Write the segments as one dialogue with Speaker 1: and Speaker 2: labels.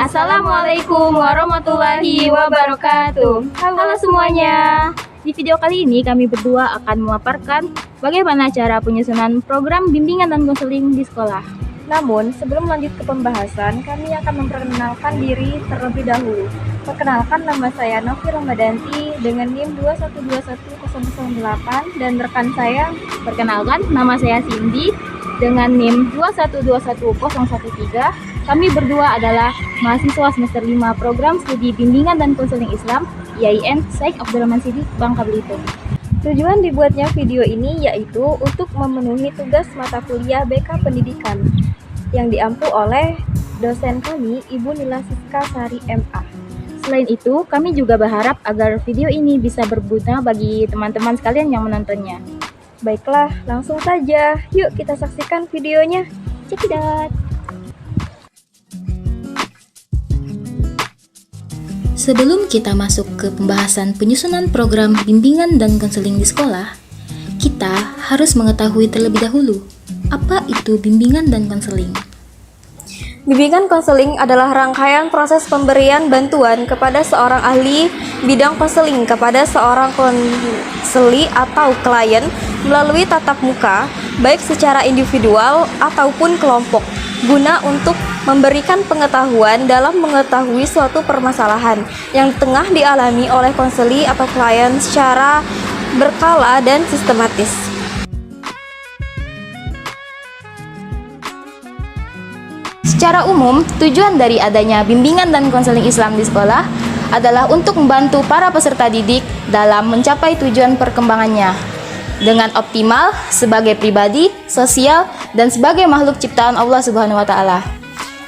Speaker 1: Assalamualaikum warahmatullahi wabarakatuh. Halo semuanya. Di video kali ini kami berdua akan memaparkan bagaimana cara penyusunan program bimbingan dan konseling di sekolah.
Speaker 2: Namun, sebelum lanjut ke pembahasan, kami akan memperkenalkan diri terlebih dahulu. Perkenalkan, nama saya Novi Ramadanti dengan NIM 2121008 dan rekan saya.
Speaker 1: Perkenalkan, nama saya Cindy dengan NIM 2121013. Kami berdua adalah mahasiswa semester 5 program studi bimbingan dan konseling Islam IAIN Syekh Abdurrahman Siddiq, Bangka Belitung.
Speaker 2: Tujuan dibuatnya video ini yaitu untuk memenuhi tugas mata kuliah BK Pendidikan yang diampu oleh dosen kami, Ibu Nila Siska Sari MA.
Speaker 1: Selain itu, kami juga berharap agar video ini bisa berguna bagi teman-teman sekalian yang menontonnya.
Speaker 2: Baiklah, langsung saja. Yuk kita saksikan videonya.
Speaker 1: Check it out!
Speaker 3: Sebelum kita masuk ke pembahasan penyusunan program bimbingan dan konseling di sekolah, kita harus mengetahui terlebih dahulu apa itu bimbingan dan konseling.
Speaker 2: Bimbingan konseling adalah rangkaian proses pemberian bantuan kepada seorang ahli bidang konseling kepada seorang konseli atau klien melalui tatap muka, baik secara individual ataupun kelompok, guna untuk memberikan pengetahuan dalam mengetahui suatu permasalahan yang tengah dialami oleh konseli atau klien secara berkala dan sistematis.
Speaker 1: Secara umum, tujuan dari adanya bimbingan dan konseling Islam di sekolah adalah untuk membantu para peserta didik dalam mencapai tujuan perkembangannya dengan optimal sebagai pribadi, sosial, dan sebagai makhluk ciptaan Allah Subhanahu wa Ta'ala.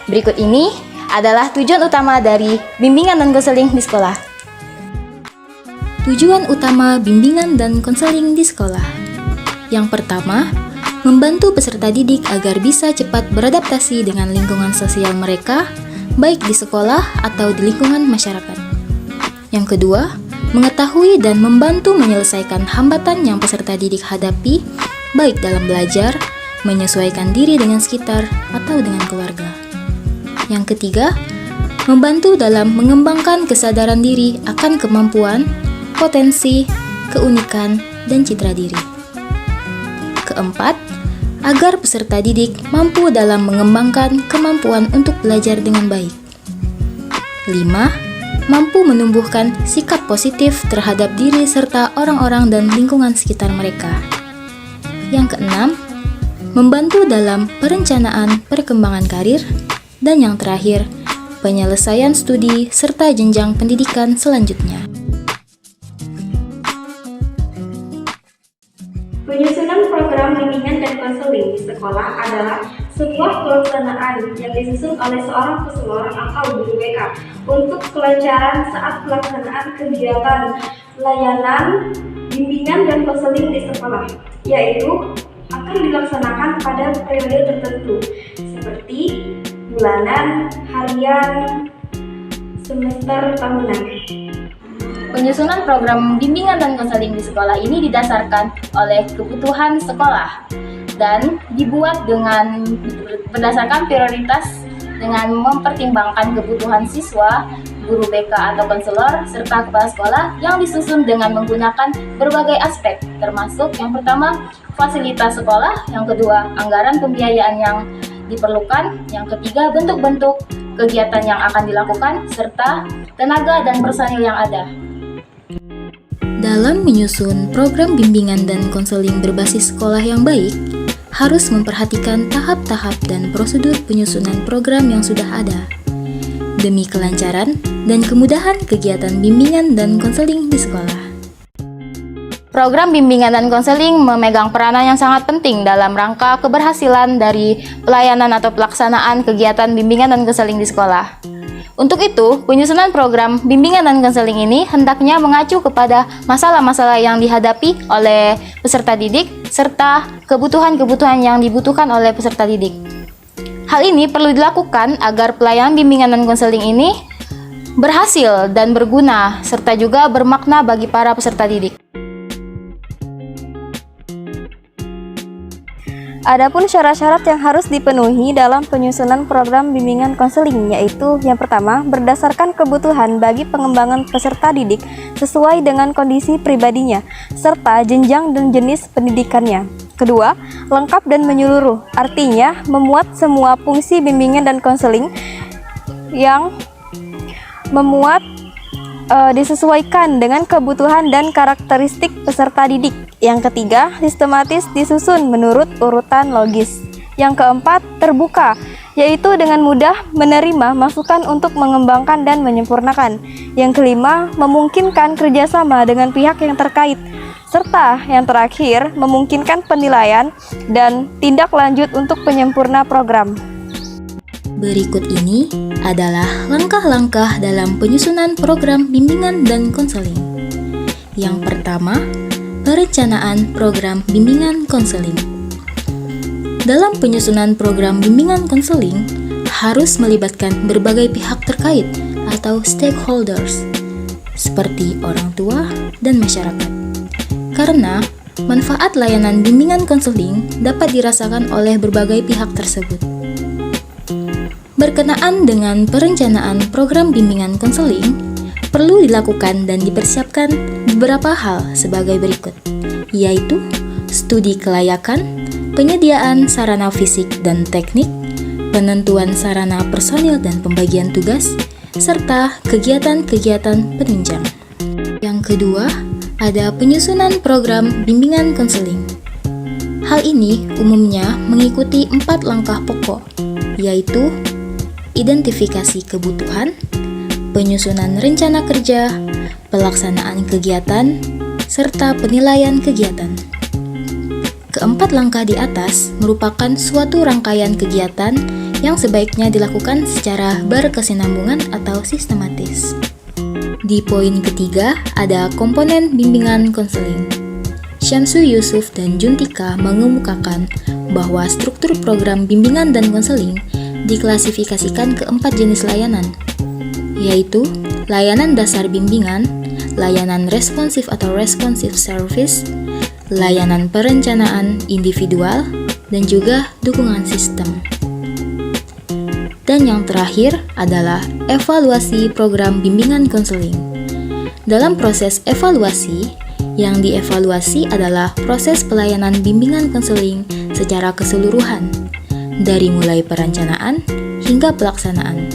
Speaker 1: Berikut ini adalah tujuan utama dari bimbingan dan konseling di sekolah.
Speaker 3: Tujuan utama bimbingan dan konseling di sekolah. Yang pertama, membantu peserta didik agar bisa cepat beradaptasi dengan lingkungan sosial mereka, baik di sekolah atau di lingkungan masyarakat. Yang kedua, mengetahui dan membantu menyelesaikan hambatan yang peserta didik hadapi, baik dalam belajar, menyesuaikan diri dengan sekitar, atau dengan keluarga. Yang ketiga, membantu dalam mengembangkan kesadaran diri akan kemampuan, potensi, keunikan, dan citra diri. Keempat, agar peserta didik mampu dalam mengembangkan kemampuan untuk belajar dengan baik. 5. Mampu menumbuhkan sikap positif terhadap diri serta orang-orang dan lingkungan sekitar mereka. Yang keenam, membantu dalam perencanaan perkembangan karir. Dan yang terakhir, penyelesaian studi serta jenjang pendidikan selanjutnya.
Speaker 2: Penyusunan program bimbingan dan konseling di sekolah adalah sebuah pelaksanaan yang disusun oleh seorang pesohor atau guru BK untuk kelancaran saat pelaksanaan kegiatan layanan bimbingan dan konseling di sekolah, yaitu akan dilaksanakan pada periode tertentu seperti bulanan, harian, semester, tahunan.
Speaker 1: Penyusunan program bimbingan dan konseling di sekolah ini didasarkan oleh kebutuhan sekolah dan dibuat dengan berdasarkan prioritas dengan mempertimbangkan kebutuhan siswa, guru BK atau konselor, serta kepala sekolah yang disusun dengan menggunakan berbagai aspek, termasuk yang pertama, fasilitas sekolah, yang kedua, anggaran pembiayaan yang diperlukan, yang ketiga, bentuk-bentuk kegiatan yang akan dilakukan, serta tenaga dan personil yang ada.
Speaker 3: Dalam menyusun program bimbingan dan konseling berbasis sekolah yang baik, harus memperhatikan tahap-tahap dan prosedur penyusunan program yang sudah ada, demi kelancaran dan kemudahan kegiatan bimbingan dan konseling di sekolah.
Speaker 1: Program bimbingan dan konseling memegang peranan yang sangat penting dalam rangka keberhasilan dari pelayanan atau pelaksanaan kegiatan bimbingan dan konseling di sekolah. Untuk itu, penyusunan program bimbingan dan konseling ini hendaknya mengacu kepada masalah-masalah yang dihadapi oleh peserta didik serta kebutuhan-kebutuhan yang dibutuhkan oleh peserta didik. Hal ini perlu dilakukan agar pelayanan bimbingan dan konseling ini berhasil dan berguna serta juga bermakna bagi para peserta didik.
Speaker 2: Adapun syarat-syarat yang harus dipenuhi dalam penyusunan program bimbingan konseling, yaitu yang pertama, berdasarkan kebutuhan bagi pengembangan peserta didik sesuai dengan kondisi pribadinya, serta jenjang dan jenis pendidikannya. Kedua, lengkap dan menyeluruh, artinya memuat semua fungsi bimbingan dan konseling yang disesuaikan dengan kebutuhan dan karakteristik peserta didik. Yang ketiga, sistematis disusun menurut urutan logis. Yang keempat, terbuka, yaitu dengan mudah menerima masukan untuk mengembangkan dan menyempurnakan. Yang kelima, memungkinkan kerjasama dengan pihak yang terkait. Serta yang terakhir, memungkinkan penilaian dan tindak lanjut untuk penyempurna program.
Speaker 3: Berikut ini adalah langkah-langkah dalam penyusunan program bimbingan dan konseling. Yang pertama, perencanaan program bimbingan konseling. Dalam penyusunan program bimbingan konseling, harus melibatkan berbagai pihak terkait atau stakeholders, seperti orang tua dan masyarakat. Karena manfaat layanan bimbingan konseling dapat dirasakan oleh berbagai pihak tersebut. Berkenaan dengan perencanaan program bimbingan konseling, perlu dilakukan dan dipersiapkan beberapa hal sebagai berikut, yaitu studi kelayakan, penyediaan sarana fisik dan teknik, penentuan sarana personil dan pembagian tugas, serta kegiatan-kegiatan penunjang. Yang kedua, ada penyusunan program bimbingan konseling. Hal ini umumnya mengikuti 4 langkah pokok, yaitu identifikasi kebutuhan, penyusunan rencana kerja, pelaksanaan kegiatan, serta penilaian kegiatan. Keempat langkah di atas merupakan suatu rangkaian kegiatan yang sebaiknya dilakukan secara berkesinambungan atau sistematis. Di poin ketiga, ada komponen bimbingan konseling. Syamsu Yusuf dan Juntika mengemukakan bahwa struktur program bimbingan dan konseling diklasifikasikan ke 4 jenis layanan, yaitu layanan dasar bimbingan, layanan responsif atau responsive service, layanan perencanaan individual, dan juga dukungan sistem. Dan yang terakhir adalah evaluasi program bimbingan konseling. Dalam proses evaluasi, yang dievaluasi adalah proses pelayanan bimbingan konseling secara keseluruhan, dari mulai perencanaan hingga pelaksanaan.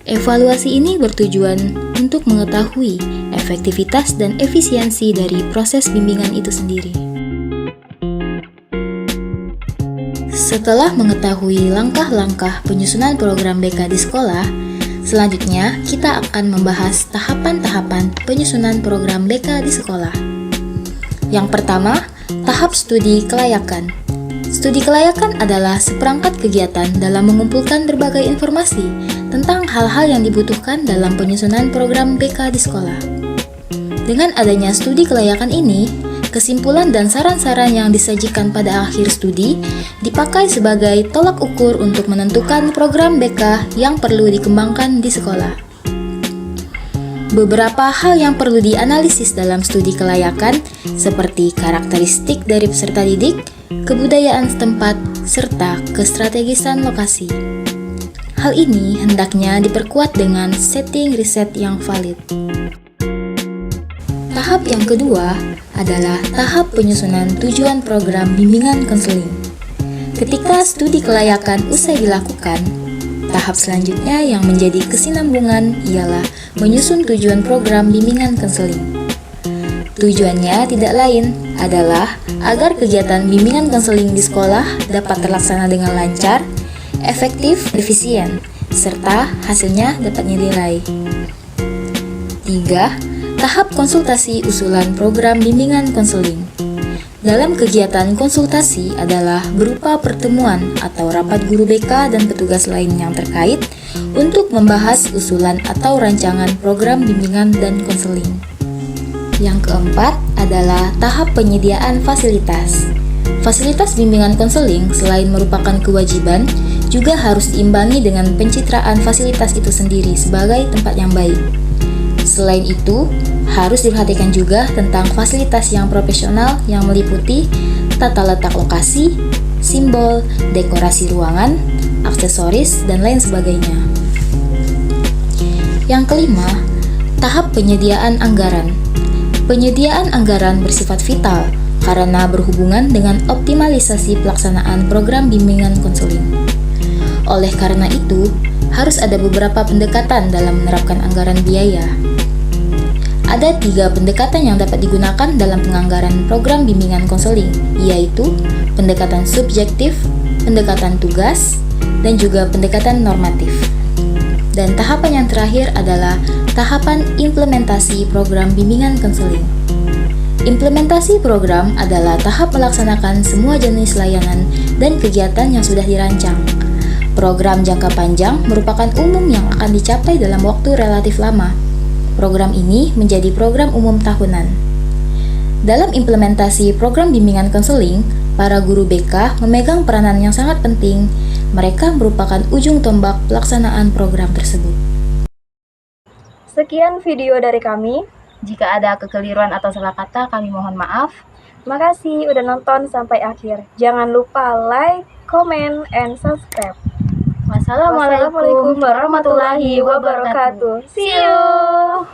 Speaker 3: Evaluasi ini bertujuan untuk mengetahui efektivitas dan efisiensi dari proses bimbingan itu sendiri. Setelah mengetahui langkah-langkah penyusunan program BK di sekolah, selanjutnya kita akan membahas tahapan-tahapan penyusunan program BK di sekolah. Yang pertama, tahap studi kelayakan. Studi kelayakan adalah seperangkat kegiatan dalam mengumpulkan berbagai informasi tentang hal-hal yang dibutuhkan dalam penyusunan program BK di sekolah. Dengan adanya studi kelayakan ini, kesimpulan dan saran-saran yang disajikan pada akhir studi dipakai sebagai tolak ukur untuk menentukan program BK yang perlu dikembangkan di sekolah. Beberapa hal yang perlu dianalisis dalam studi kelayakan seperti karakteristik dari peserta didik, kebudayaan setempat, serta kestrategisan lokasi. Hal ini hendaknya diperkuat dengan setting riset yang valid. Tahap yang kedua adalah tahap penyusunan tujuan program bimbingan konseling. Ketika studi kelayakan usai dilakukan, tahap selanjutnya yang menjadi kesinambungan ialah menyusun tujuan program bimbingan konseling. Tujuannya tidak lain adalah agar kegiatan bimbingan konseling di sekolah dapat terlaksana dengan lancar, efektif, efisien, serta hasilnya dapat dinilai. 3. Tahap konsultasi usulan program bimbingan konseling. Dalam kegiatan konsultasi adalah berupa pertemuan atau rapat guru BK dan petugas lain yang terkait untuk membahas usulan atau rancangan program bimbingan dan konseling. Yang keempat adalah tahap penyediaan fasilitas. Fasilitas bimbingan konseling selain merupakan kewajiban, juga harus diimbangi dengan pencitraan fasilitas itu sendiri sebagai tempat yang baik. Selain itu, harus diperhatikan juga tentang fasilitas yang profesional yang meliputi tata letak lokasi, simbol, dekorasi ruangan, aksesoris, dan lain sebagainya. Yang kelima, tahap penyediaan anggaran. Penyediaan anggaran bersifat vital karena berhubungan dengan optimalisasi pelaksanaan program bimbingan konseling. Oleh karena itu, harus ada beberapa pendekatan dalam menerapkan anggaran biaya. Ada 3 pendekatan yang dapat digunakan dalam penganggaran program bimbingan konseling, yaitu pendekatan subjektif, pendekatan tugas, dan juga pendekatan normatif. Dan tahapan yang terakhir adalah tahapan implementasi program bimbingan konseling. Implementasi program adalah tahap melaksanakan semua jenis layanan dan kegiatan yang sudah dirancang. Program jangka panjang merupakan umum yang akan dicapai dalam waktu relatif lama. Program ini menjadi program umum tahunan. Dalam implementasi program bimbingan konseling, para guru BK memegang peranan yang sangat penting. Mereka merupakan ujung tombak pelaksanaan program tersebut.
Speaker 2: Sekian video dari kami.
Speaker 1: Jika ada kekeliruan atau salah kata, kami mohon maaf.
Speaker 2: Makasih udah nonton sampai akhir. Jangan lupa like, comment, and subscribe.
Speaker 1: Wassalamualaikum warahmatullahi wabarakatuh.
Speaker 2: See you.